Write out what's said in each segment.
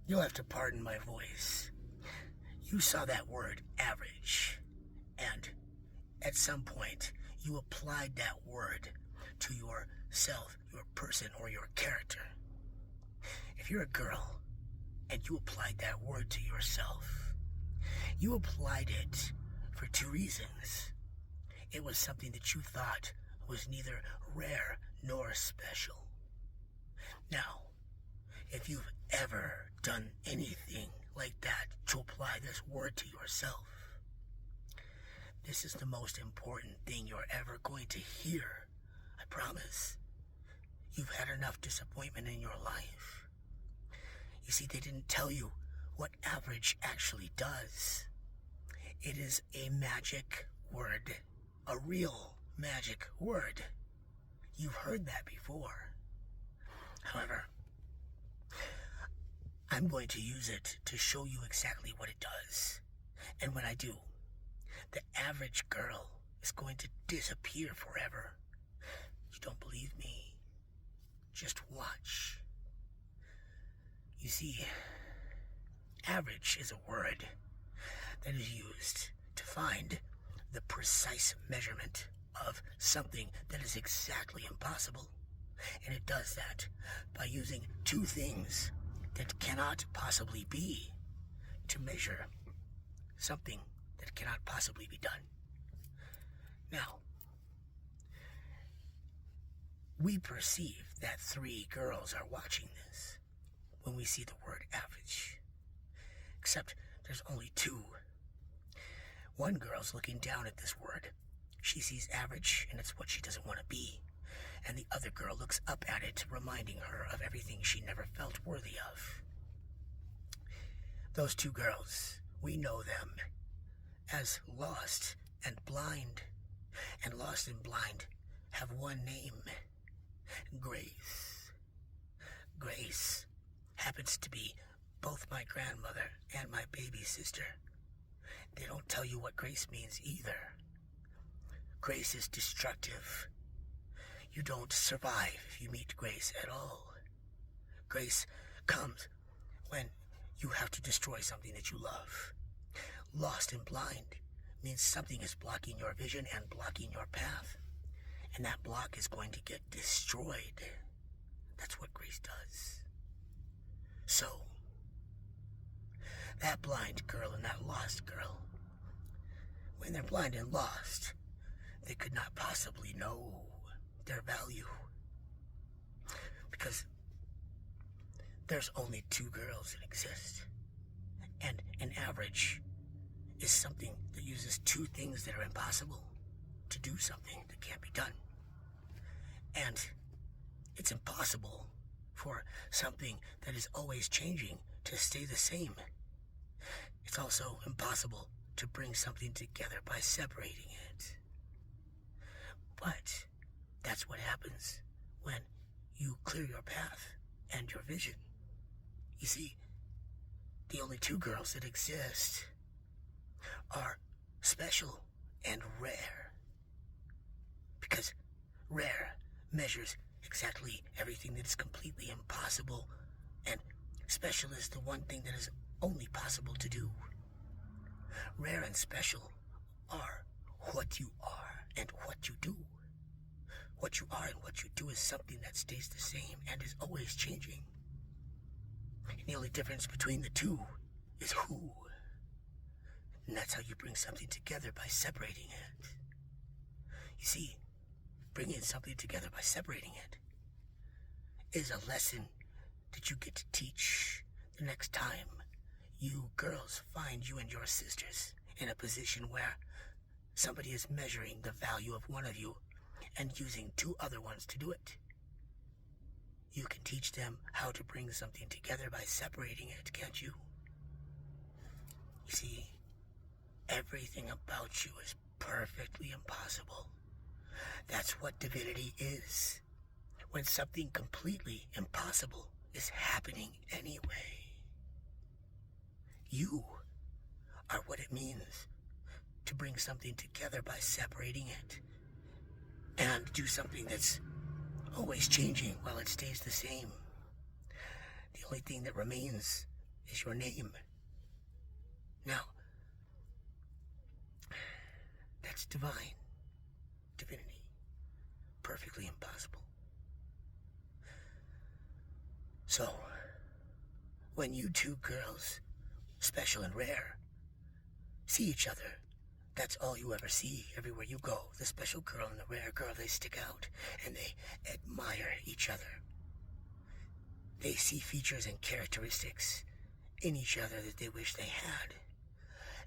You'll have to pardon my voice. You saw that word, average, and at some point you applied that word to yourself, your person, or your character. If you're a girl and you applied that word to yourself, you applied it for two reasons. It was something that you thought was neither rare nor special. Now, if you've ever done anything like that to apply this word to yourself, this is the most important thing you're ever going to hear. I promise. You've had enough disappointment in your life. You see, they didn't tell you what average actually does. It is a magic word, a real magic word. You've heard that before. However, I'm going to use it to show you exactly what it does. And when I do, the average girl is going to disappear forever. You don't believe me? Just watch. You see, average is a word that is used to find the precise measurement of something that is exactly impossible. And it does that by using two things that cannot possibly be to measure something that cannot possibly be done. Now, we perceive that three girls are watching this when we see the word average. Except there's only two. One girl's looking down at this word. She sees average, and it's what she doesn't want to be. And the other girl looks up at it, reminding her of everything she never felt worthy of. Those two girls, we know them as lost and blind. And lost and blind have one name: Grace. Grace happens to be both my grandmother and my baby sister. They don't tell you what grace means either. Grace is destructive. You don't survive if you meet grace at all. Grace comes when you have to destroy something that you love. Lost and blind means something is blocking your vision and blocking your path. And that block is going to get destroyed. That's what grace does. So, that blind girl and that lost girl, when they're blind and lost, they could not possibly know their value. Because there's only two girls that exist. And an average is something that uses two things that are impossible to do something that can't be done. And it's impossible for something that is always changing to stay the same. It's also impossible to bring something together by separating it. But that's what happens when you clear your path and your vision. You see, the only two girls that exist are special and rare. Because rare measures exactly everything that is completely impossible, and special is the one thing that is only possible to do. Rare and special are what you are and what you do. What you are and what you do is something that stays the same and is always changing. And the only difference between the two is who. And that's how you bring something together, by separating it. You see, bringing something together by separating it is a lesson that you get to teach the next time you girls find you and your sisters in a position where somebody is measuring the value of one of you and using two other ones to do it. You can teach them how to bring something together by separating it, can't you? You see, everything about you is perfectly impossible. That's what divinity is. When something completely impossible is happening anyway. You are what it means to bring something together by separating it, and do something that's always changing while it stays the same. The only thing that remains is your name. Now, that's divine. Divinity. Perfectly impossible. So, when you two girls, special and rare, see each other, that's all you ever see everywhere you go. The special girl and the rare girl, they stick out, and they admire each other. They see features and characteristics in each other that they wish they had.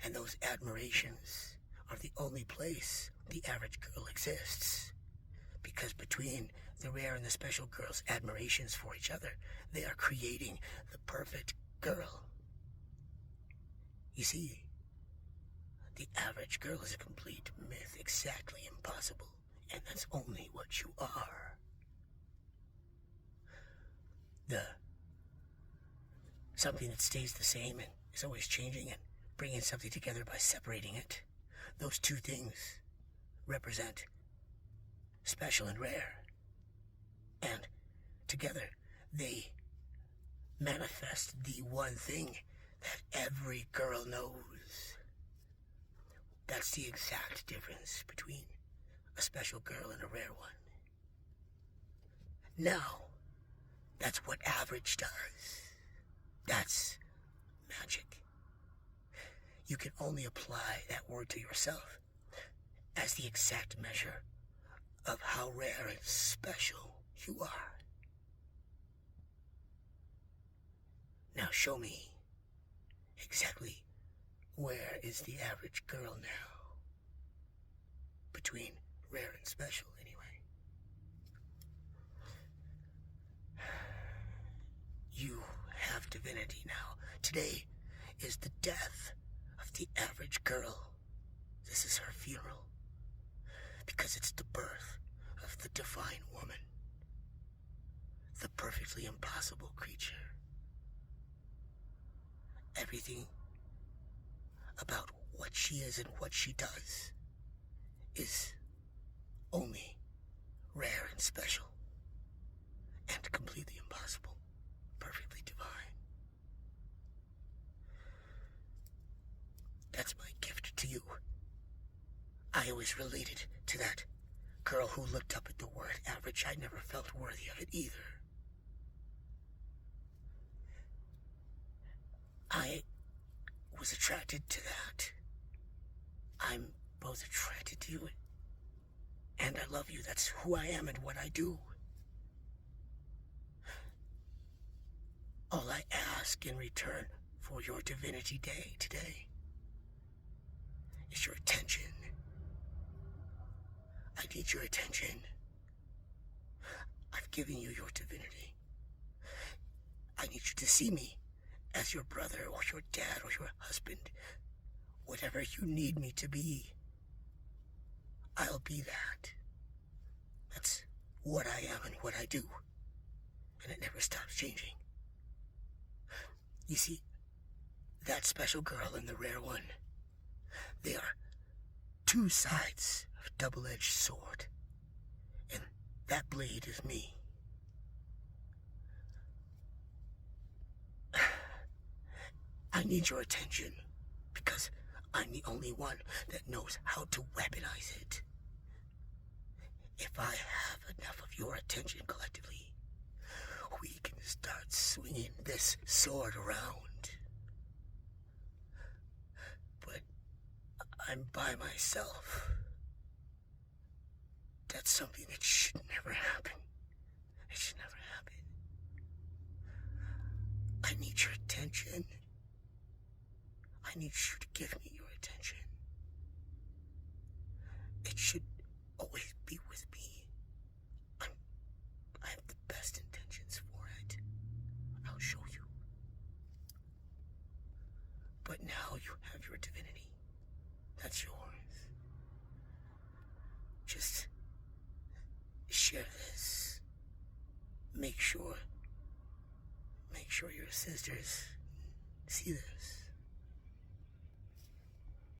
And those admirations are the only place the average girl exists. Because between the rare and the special girl's admirations for each other, they are creating the perfect girl. You see, the average girl is a complete myth, exactly impossible, and that's only what you are. Something that stays the same and is always changing and bringing something together by separating it. Those two things represent special and rare. And together, they manifest the one thing that every girl knows. That's the exact difference between a special girl and a rare one. Now, that's what average does. That's magic. You can only apply that word to yourself as the exact measure of how rare and special you are. Now show me exactly where is the average girl now? Between rare and special, anyway. You have divinity now. Today is the death of the average girl. This is her funeral. Because it's the birth of the divine woman. The perfectly impossible creature. Everything about what she is and what she does is only rare and special and completely impossible. Perfectly divine. That's my gift to you. I always related to that girl who looked up at the word average. I never felt worthy of it either. I was attracted to that. I'm both attracted to you and I love you. That's who I am and what I do. All I ask in return for your Divinity Day today is your attention. I need your attention. I've given you your divinity. I need you to see me as your brother or your dad or your husband. Whatever you need me to be, I'll be that. That's what I am and what I do. And it never stops changing. You see, that special girl and the rare one, they are two sides of a double-edged sword. And that blade is me. I need your attention because I'm the only one that knows how to weaponize it. If I have enough of your attention collectively, we can start swinging this sword around. But I'm by myself. That's something that should never happen. It should never happen. I need your attention. I need you to give me your attention. It should always be with me. I have the best intentions for it. I'll show you. But now you have your divinity. That's yours. Just share this. Make sure your sisters see this.